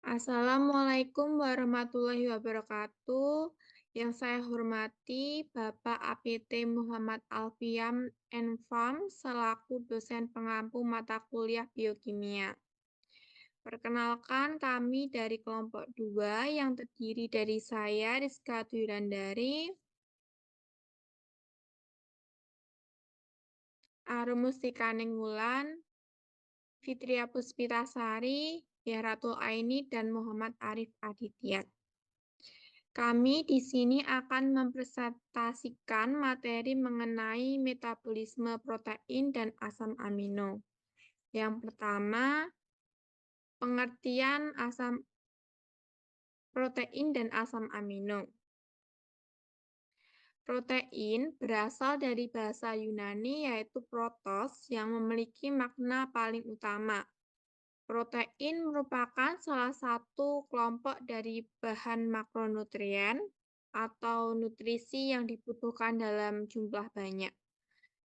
Assalamualaikum warahmatullahi wabarakatuh. Yang saya hormati Bapak APT Muhammad Alfiam Enfam selaku dosen pengampu mata kuliah biokimia. Perkenalkan, kami dari kelompok 2 yang terdiri dari saya, Rizka Dwirandari, Arum Mustikaning Wulan, Fitria Puspitasari, Yahratul Aini, dan Muhammad Arif Aditya. Kami di sini akan mempresentasikan materi mengenai metabolisme protein dan asam amino. Yang pertama, pengertian asam protein dan asam amino. Protein berasal dari bahasa Yunani yaitu protos yang memiliki makna paling utama. Protein merupakan salah satu kelompok dari bahan makronutrien atau nutrisi yang dibutuhkan dalam jumlah banyak.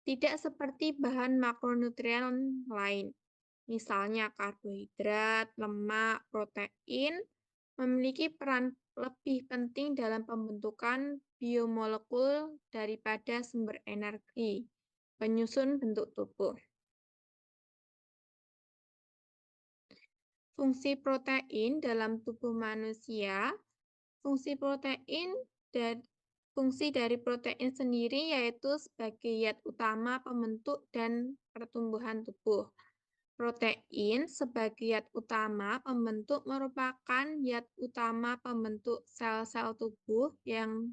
Tidak seperti bahan makronutrien lain, misalnya karbohidrat, lemak, protein, memiliki peran lebih penting dalam pembentukan biomolekul daripada sumber energi, penyusun bentuk tubuh. Fungsi protein dalam tubuh manusia. Fungsi dari protein sendiri yaitu sebagai zat utama pembentuk dan pertumbuhan tubuh. Protein sebagai zat utama pembentuk merupakan zat utama pembentuk sel-sel tubuh dan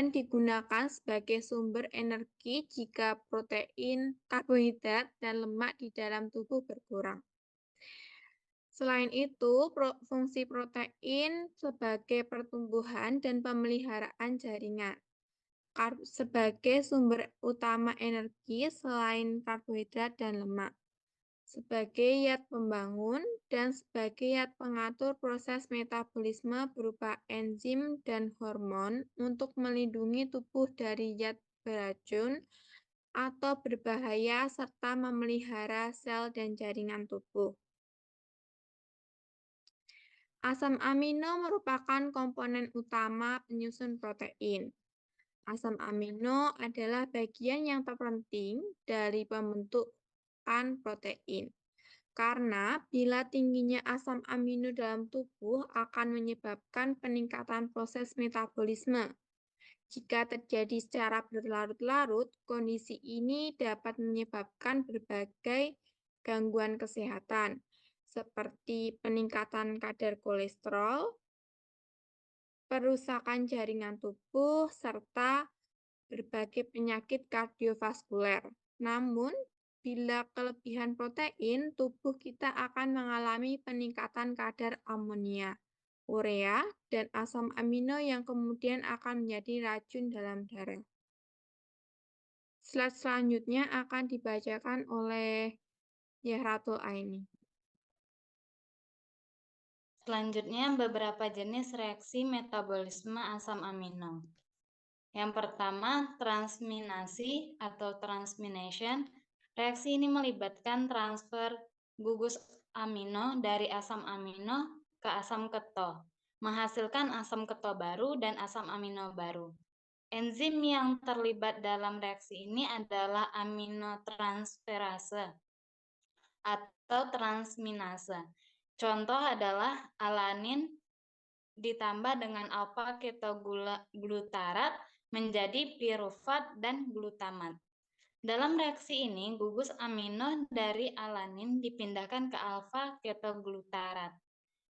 digunakan sebagai sumber energi jika protein, karbohidrat, dan lemak di dalam tubuh berkurang. Selain itu, fungsi protein sebagai pertumbuhan dan pemeliharaan jaringan. Sebagai sumber utama energi selain karbohidrat dan lemak. Sebagai zat pembangun dan sebagai zat pengatur proses metabolisme berupa enzim dan hormon untuk melindungi tubuh dari zat beracun atau berbahaya serta memelihara sel dan jaringan tubuh. Asam amino merupakan komponen utama penyusun protein. Asam amino adalah bagian yang terpenting dari pembentukan protein. Karena bila tingginya asam amino dalam tubuh akan menyebabkan peningkatan proses metabolisme. Jika terjadi secara berlarut-larut, kondisi ini dapat menyebabkan berbagai gangguan kesehatan, seperti peningkatan kadar kolesterol, perusakan jaringan tubuh, serta berbagai penyakit kardiovaskuler. Namun, bila kelebihan protein, tubuh kita akan mengalami peningkatan kadar amonia, urea, dan asam amino yang kemudian akan menjadi racun dalam darah. Slide selanjutnya akan dibacakan oleh Yahratul Aini. Selanjutnya, beberapa jenis reaksi metabolisme asam amino. Yang pertama, transminasi atau transmination. Reaksi ini melibatkan transfer gugus amino dari asam amino ke asam keto, menghasilkan asam keto baru dan asam amino baru. Enzim yang terlibat dalam reaksi ini adalah aminotransferase atau transminase. Contoh adalah alanin ditambah dengan alfa ketoglutarat menjadi pirufat dan glutamat. Dalam reaksi ini, gugus amino dari alanin dipindahkan ke alfa ketoglutarat,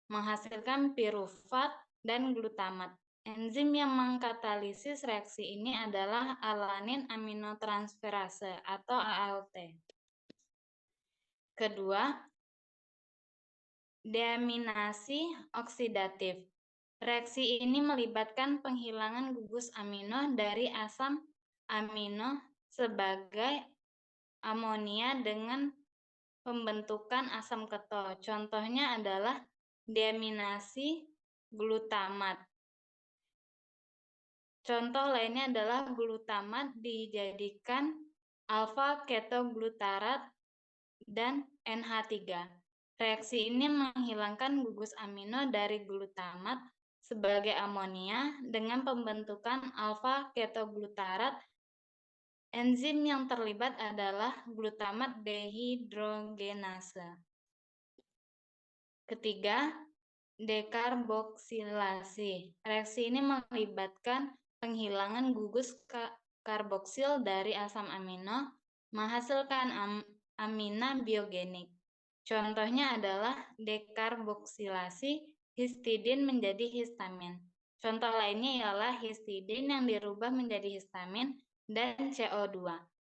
menghasilkan pirufat dan glutamat. Enzim yang mengkatalisis reaksi ini adalah alanin aminotransferase atau ALT. Kedua, deaminasi oksidatif. Reaksi ini melibatkan penghilangan gugus amino dari asam amino sebagai amonia dengan pembentukan asam keto. Contohnya adalah deaminasi glutamat. Contoh lainnya adalah glutamat dijadikan alfa ketoglutarat dan NH3. Reaksi ini menghilangkan gugus amino dari glutamat sebagai amonia dengan pembentukan alfa-ketoglutarat. Enzim yang terlibat adalah glutamat dehidrogenase. Ketiga, dekarboksilasi. Reaksi ini melibatkan penghilangan gugus karboksil dari asam amino, menghasilkan amina biogenik. Contohnya adalah dekarboksilasi histidin menjadi histamin. Contoh lainnya ialah histidin yang dirubah menjadi histamin dan CO2.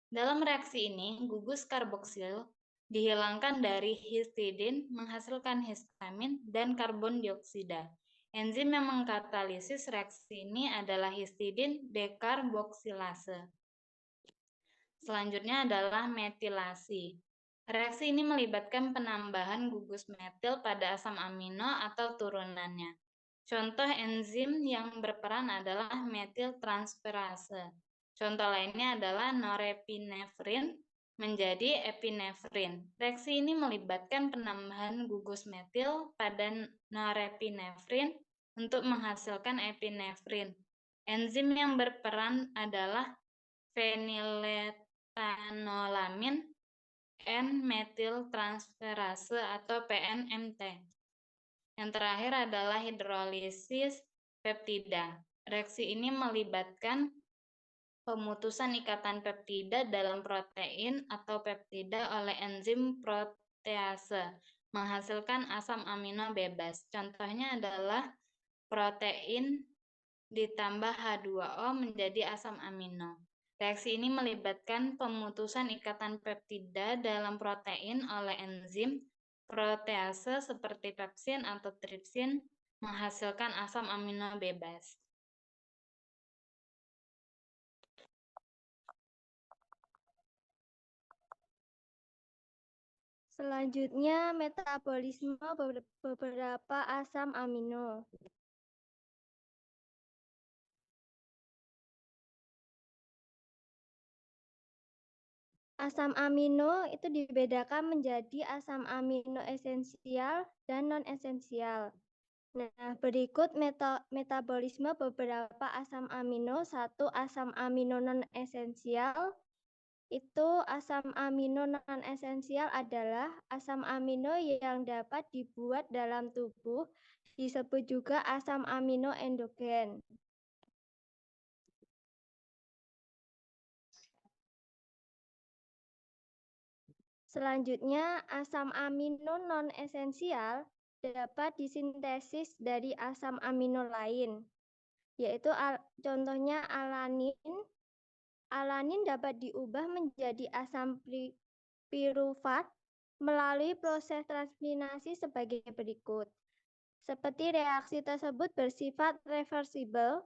Dalam reaksi ini, gugus karboksil dihilangkan dari histidin menghasilkan histamin dan karbon dioksida. Enzim yang mengkatalisis reaksi ini adalah histidin dekarboksilase. Selanjutnya adalah metilasi. Reaksi ini melibatkan penambahan gugus metil pada asam amino atau turunannya. Contoh enzim yang berperan adalah metiltransferase. Contoh lainnya adalah norepinefrin menjadi epinefrin. Reaksi ini melibatkan penambahan gugus metil pada norepinefrin untuk menghasilkan epinefrin. Enzim yang berperan adalah feniletanolamin N-metiltransferase atau PNMT. Yang terakhir adalah hidrolisis peptida. Reaksi ini melibatkan pemutusan ikatan peptida dalam protein atau peptida oleh enzim protease, menghasilkan asam amino bebas. Contohnya adalah protein ditambah H2O menjadi asam amino. Reaksi ini melibatkan pemutusan ikatan peptida dalam protein oleh enzim protease seperti pepsin atau tripsin, menghasilkan asam amino bebas. Selanjutnya, metabolisme beberapa asam amino. Asam amino itu dibedakan menjadi asam amino esensial dan non-esensial. Nah, berikut metabolisme beberapa asam amino. Satu, asam amino non-esensial. Itu asam amino non-esensial adalah asam amino yang dapat dibuat dalam tubuh, disebut juga asam amino endogen. Selanjutnya, asam amino non-esensial dapat disintesis dari asam amino lain, yaitu contohnya alanin. Alanin dapat diubah menjadi asam pirufat melalui proses transminasi sebagai berikut. Seperti reaksi tersebut bersifat reversibel,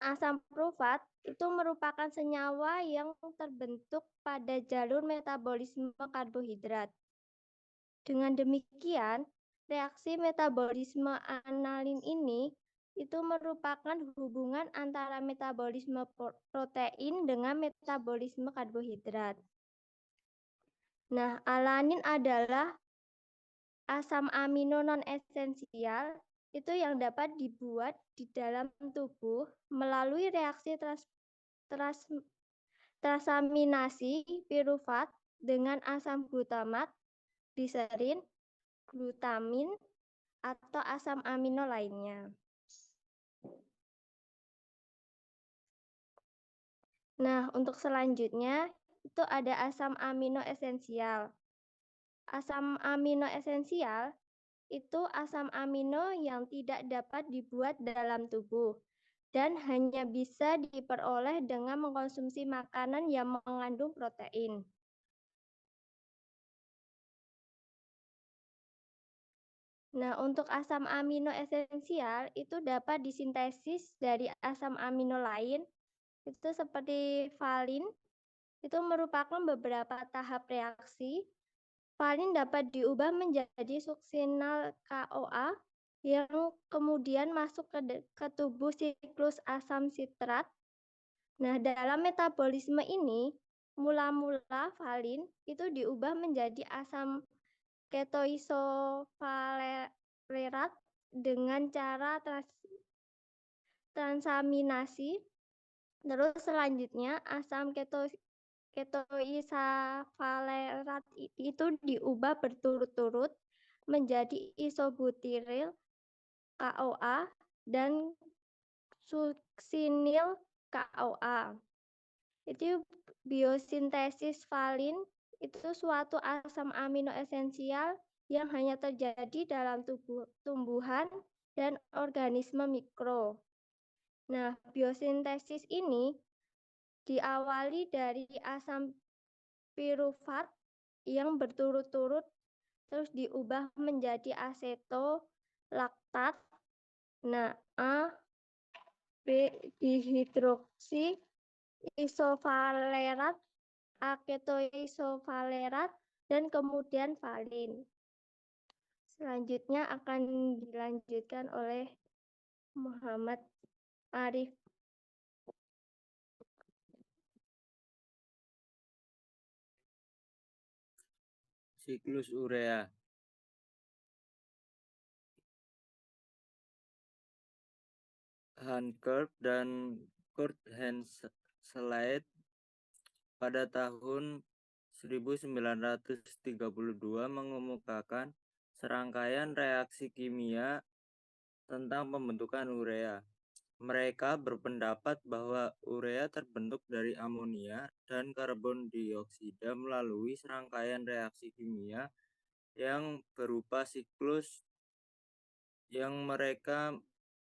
asam pirufat itu merupakan senyawa yang terbentuk pada jalur metabolisme karbohidrat. Dengan demikian, reaksi metabolisme analin ini itu merupakan hubungan antara metabolisme protein dengan metabolisme karbohidrat. Nah, alanin adalah asam amino non-esensial itu yang dapat dibuat di dalam tubuh melalui reaksi transaminasi pirufat dengan asam glutamat, gliserin, glutamin, atau asam amino lainnya. Nah, untuk selanjutnya itu ada asam amino esensial. Asam amino esensial itu asam amino yang tidak dapat dibuat dalam tubuh dan hanya bisa diperoleh dengan mengkonsumsi makanan yang mengandung protein. Nah, untuk asam amino esensial itu dapat disintesis dari asam amino lain, itu seperti valin, itu merupakan beberapa tahap reaksi. Valin dapat diubah menjadi suksinal KOA yang kemudian masuk ke tubuh siklus asam sitrat. Nah, dalam metabolisme ini, mula-mula valin itu diubah menjadi asam ketoisovalerat dengan cara transaminasi. Terus selanjutnya asam ketoisavalerat itu diubah berturut-turut menjadi isobutiril KOA dan suksinil KOA. Itu biosintesis valin itu suatu asam amino esensial yang hanya terjadi dalam tumbuhan dan organisme mikro. Nah, biosintesis ini diawali dari asam pirufat yang berturut-turut terus diubah menjadi asetolaktat. Nah, A, B dihidroksi isovalerat, A ketoisovalerat, dan kemudian valin. Selanjutnya akan dilanjutkan oleh Muhammad Arif. Siklus urea. Hancock dan Kurt Henseleit pada tahun 1932 mengemukakan serangkaian reaksi kimia tentang pembentukan urea. Mereka berpendapat bahwa urea terbentuk dari amonia dan karbon dioksida melalui serangkaian reaksi kimia yang berupa siklus yang mereka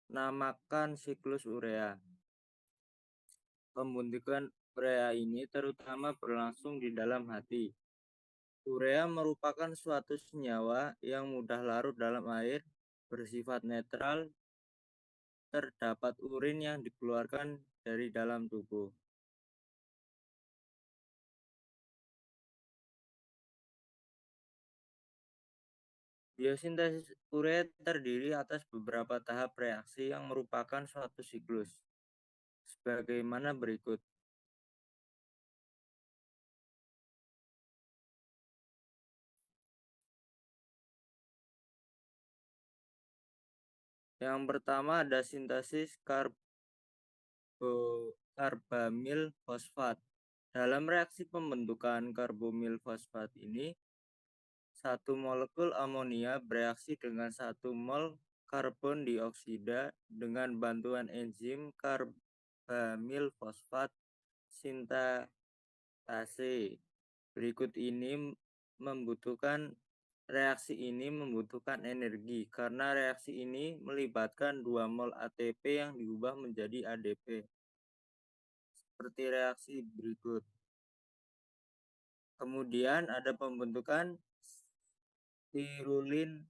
namakan siklus urea. Pembentukan urea ini terutama berlangsung di dalam hati. Urea merupakan suatu senyawa yang mudah larut dalam air, bersifat netral, terdapat urin yang dikeluarkan dari dalam tubuh. Biosintesis urea terdiri atas beberapa tahap reaksi yang merupakan suatu siklus, sebagaimana berikut. Yang pertama ada sintesis karbamil fosfat. Dalam reaksi pembentukan karbamil fosfat ini, satu molekul amonia bereaksi dengan 1 mol karbon dioksida dengan bantuan enzim karbamil fosfat sintase. Berikut ini reaksi ini membutuhkan energi karena reaksi ini melibatkan 2 mol ATP yang diubah menjadi ADP. Seperti reaksi berikut. Kemudian ada pembentukan stirulin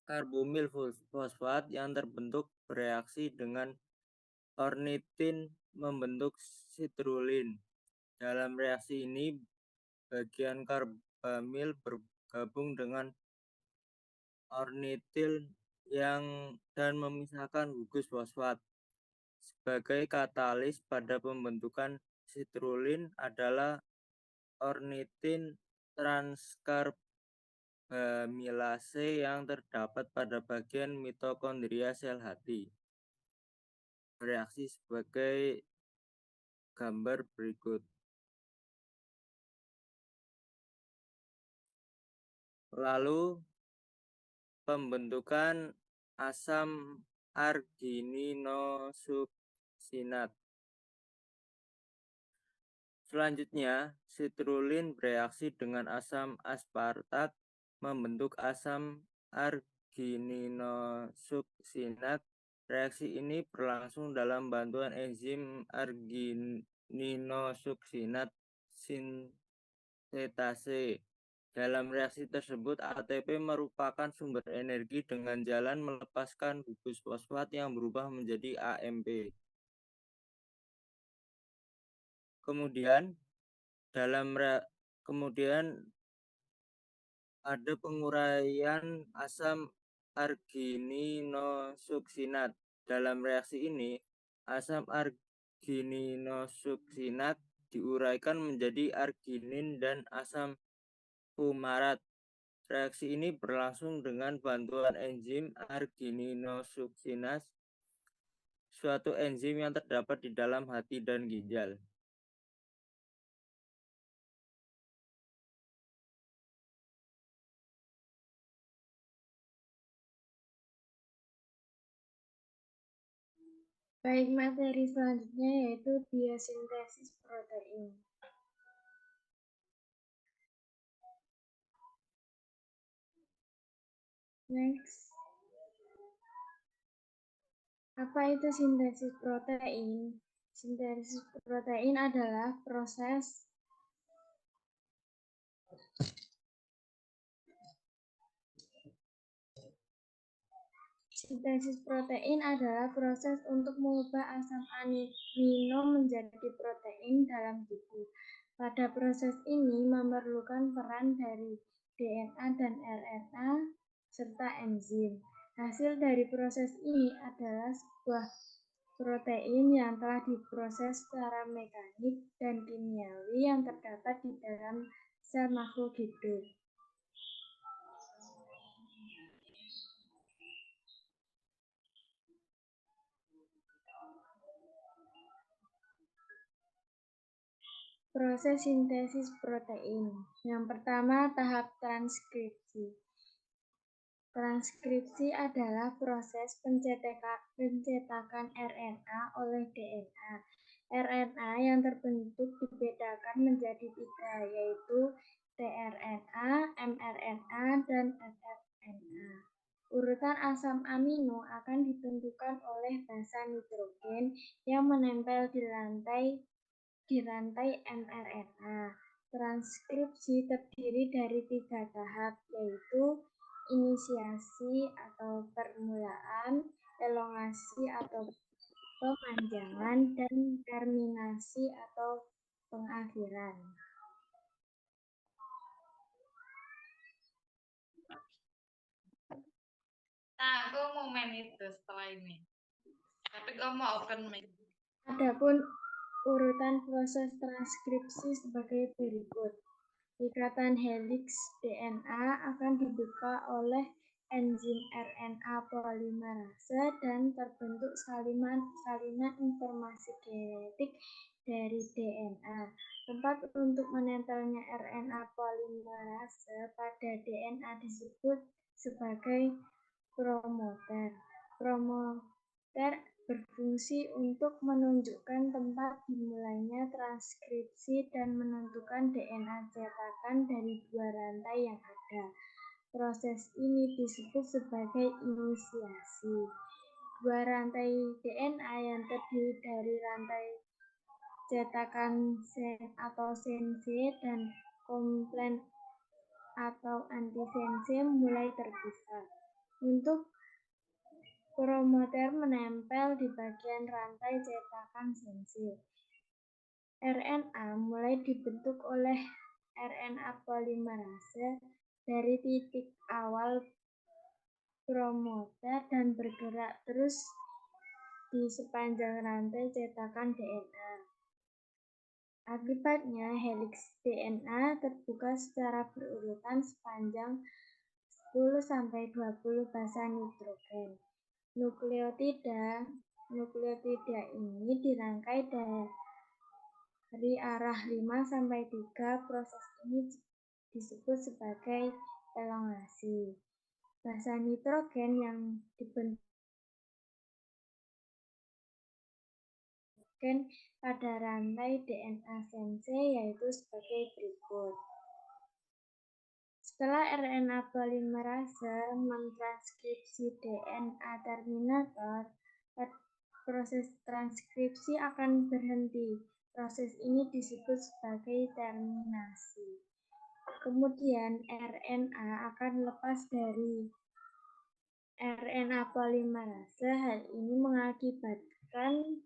karbamil fosfat yang terbentuk bereaksi dengan ornitin membentuk sitrullin. Dalam reaksi ini bagian karbamil bergabung dengan ornitil dan memisahkan gugus fosfat. Sebagai katalis pada pembentukan sitrullin adalah ornitin transkarbamilase yang terdapat pada bagian mitokondria sel hati. Reaksi sebagai gambar berikut. Lalu pembentukan asam argininosuksinat. Selanjutnya, sitrullin bereaksi dengan asam aspartat membentuk asam argininosuksinat. Reaksi ini berlangsung dalam bantuan enzim argininosuksinat sintetase. Dalam reaksi tersebut, ATP merupakan sumber energi dengan jalan melepaskan gugus fosfat yang berubah menjadi AMP. Kemudian ada penguraian asam argininosuksinat. Dalam reaksi ini, asam argininosuksinat diuraikan menjadi arginin dan asam fumarat. Reaksi ini berlangsung dengan bantuan enzim argininosuksinase, suatu enzim yang terdapat di dalam hati dan ginjal. Baik, materi selanjutnya yaitu biosintesis protein. Next. Apa itu sintesis protein? Sintesis protein adalah proses untuk mengubah asam amino menjadi protein dalam tubuh. Pada proses ini memerlukan peran dari DNA dan RNA serta enzim. Hasil dari proses ini adalah sebuah protein yang telah diproses secara mekanik dan kimiawi yang terdapat di dalam sel makhluk hidup. Proses sintesis protein. Yang pertama, tahap transkripsi. Transkripsi adalah proses pencetakan RNA oleh DNA. RNA yang terbentuk dibedakan menjadi 3, yaitu tRNA, mRNA, dan rRNA. Urutan asam amino akan ditentukan oleh basa nitrogen yang menempel di rantai mRNA. Transkripsi terdiri dari 3 tahap, yaitu inisiasi atau permulaan, elongasi atau pemanjangan, dan terminasi atau pengakhiran. Nah, aku mau main itu setelah ini. Tapi kamu mau open mic. Adapun urutan proses transkripsi sebagai berikut. Ikatan heliks DNA akan dibuka oleh enzim RNA polimerase dan terbentuk salinan informasi genetik dari DNA. Tempat untuk menempelnya RNA polimerase pada DNA disebut sebagai promoter. Promoter berfungsi untuk menunjukkan tempat dimulainya transkripsi dan menentukan DNA cetakan dari 2 rantai yang ada. Proses ini disebut sebagai inisiasi. 2 rantai DNA yang terdiri dari rantai cetakan sense dan komplen atau antisense mulai terpisah. Untuk promoter menempel di bagian rantai cetakan sense. RNA mulai dibentuk oleh RNA polimerase dari titik awal promoter dan bergerak terus di sepanjang rantai cetakan DNA. Akibatnya, heliks DNA terbuka secara berurutan sepanjang 10-20 basa nitrogen. Nukleotida ini dirangkai dari arah 5-3. Proses ini disebut sebagai elongasi. Basa nitrogen yang dibentuk pada rantai DNA sense yaitu sebagai berikut. Setelah RNA polimerase mentranskripsi DNA terminator, proses transkripsi akan berhenti. Proses ini disebut sebagai terminasi. Kemudian RNA akan lepas dari RNA polimerase. Hal ini mengakibatkan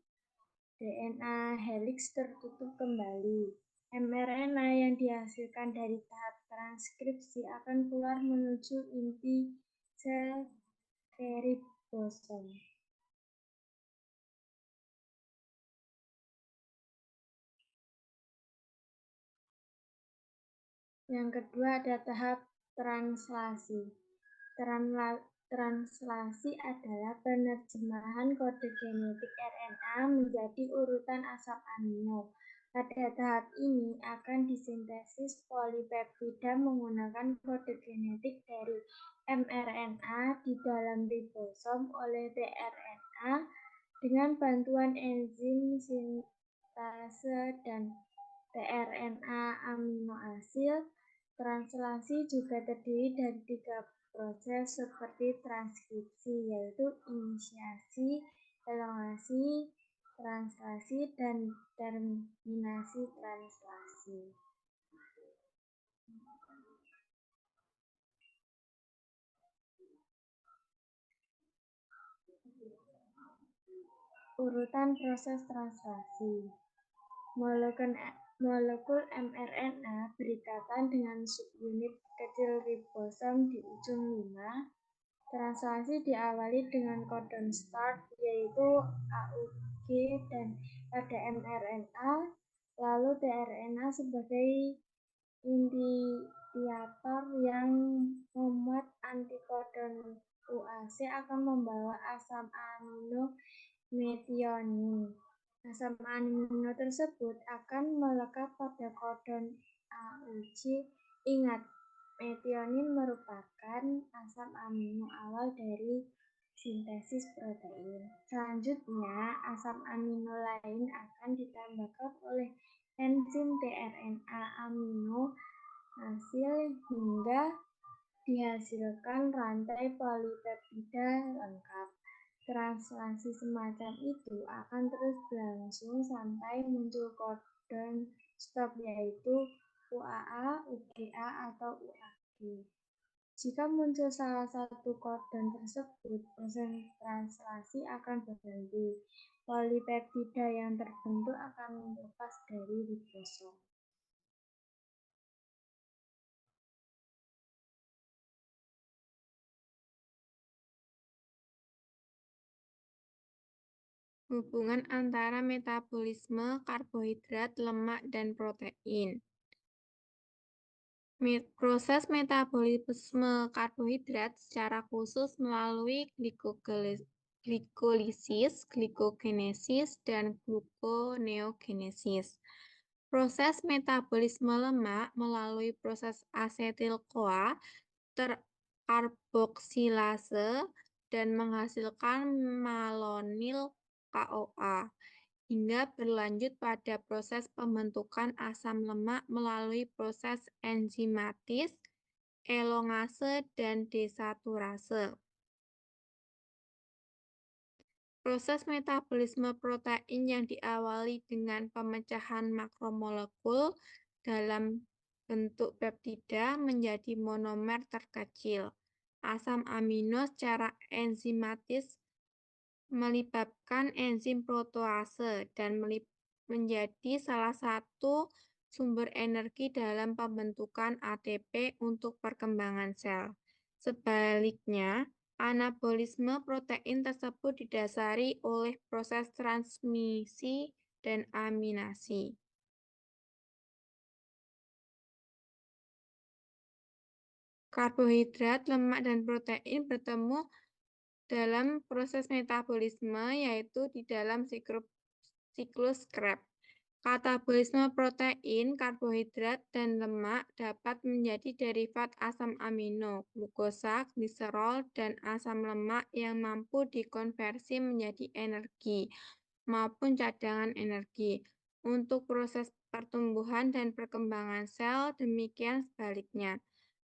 DNA heliks tertutup kembali. mRNA yang dihasilkan dari tahap transkripsi akan keluar menuju inti sel ke ribosom. Yang kedua ada tahap translasi. Translasi adalah penerjemahan kode genetik RNA menjadi urutan asam amino. Pada tahap ini akan disintesis polipeptida menggunakan kode genetik dari mRNA di dalam ribosom oleh tRNA dengan bantuan enzim sintase dan tRNA amino asid. Translasi juga terdiri dari 3 proses seperti transkripsi, yaitu inisiasi, elongasi, translasi, dan terminasi translasi. Urutan proses translasi. Molekul mRNA berikatan dengan subunit kecil ribosom di ujung 5. Translasi diawali dengan codon start, yaitu AUG dan pada mRNA, lalu tRNA sebagai initiator yang memuat antikodon UAC akan membawa asam amino metionin. Asam amino tersebut akan melekat pada kodon AUG. Ingat, metionin merupakan asam amino awal dari sintesis protein. Selanjutnya, asam amino lain akan ditambahkan oleh enzim tRNA amino asid hingga dihasilkan rantai polipeptida lengkap. Translasi semacam itu akan terus berlangsung sampai muncul codon stop, yaitu UAA, UGA, atau UAG. Jika muncul salah satu codon tersebut, proses translasi akan berhenti. Polipeptida yang terbentuk akan lepas dari ribosom. Hubungan antara metabolisme karbohidrat, lemak, dan protein. Proses metabolisme karbohidrat secara khusus melalui glikolisis, glikogenesis, dan gluconeogenesis. Proses metabolisme lemak melalui proses asetil-CoA terkarboksilase dan menghasilkan malonil KOA, hingga berlanjut pada proses pembentukan asam lemak melalui proses enzimatis, elongase, dan desaturase. Proses metabolisme protein yang diawali dengan pemecahan makromolekul dalam bentuk peptida menjadi monomer terkecil. Asam amino secara enzimatis melibatkan enzim protease dan menjadi salah satu sumber energi dalam pembentukan ATP untuk perkembangan sel. Sebaliknya, anabolisme protein tersebut didasari oleh proses transmisi dan aminasi. Karbohidrat, lemak, dan protein bertemu dalam proses metabolisme, yaitu di dalam siklus Krebs. Katabolisme protein, karbohidrat, dan lemak dapat menjadi derivat asam amino, glukosa, gliserol, dan asam lemak yang mampu dikonversi menjadi energi maupun cadangan energi. Untuk proses pertumbuhan dan perkembangan sel, demikian sebaliknya.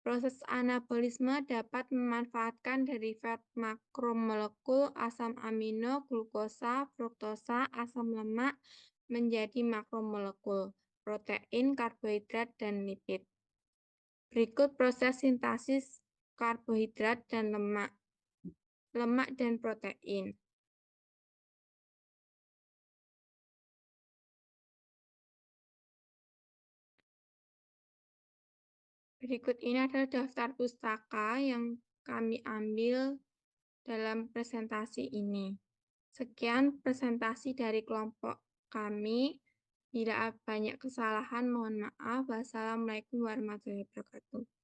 Proses anabolisme dapat memanfaatkan derivat makromolekul asam amino, glukosa, fruktosa, asam lemak menjadi makromolekul protein, karbohidrat, dan lipid. Berikut proses sintesis karbohidrat dan lemak dan protein. Berikut ini adalah daftar pustaka yang kami ambil dalam presentasi ini. Sekian presentasi dari kelompok kami. Tidak banyak kesalahan, mohon maaf. Wassalamualaikum warahmatullahi wabarakatuh.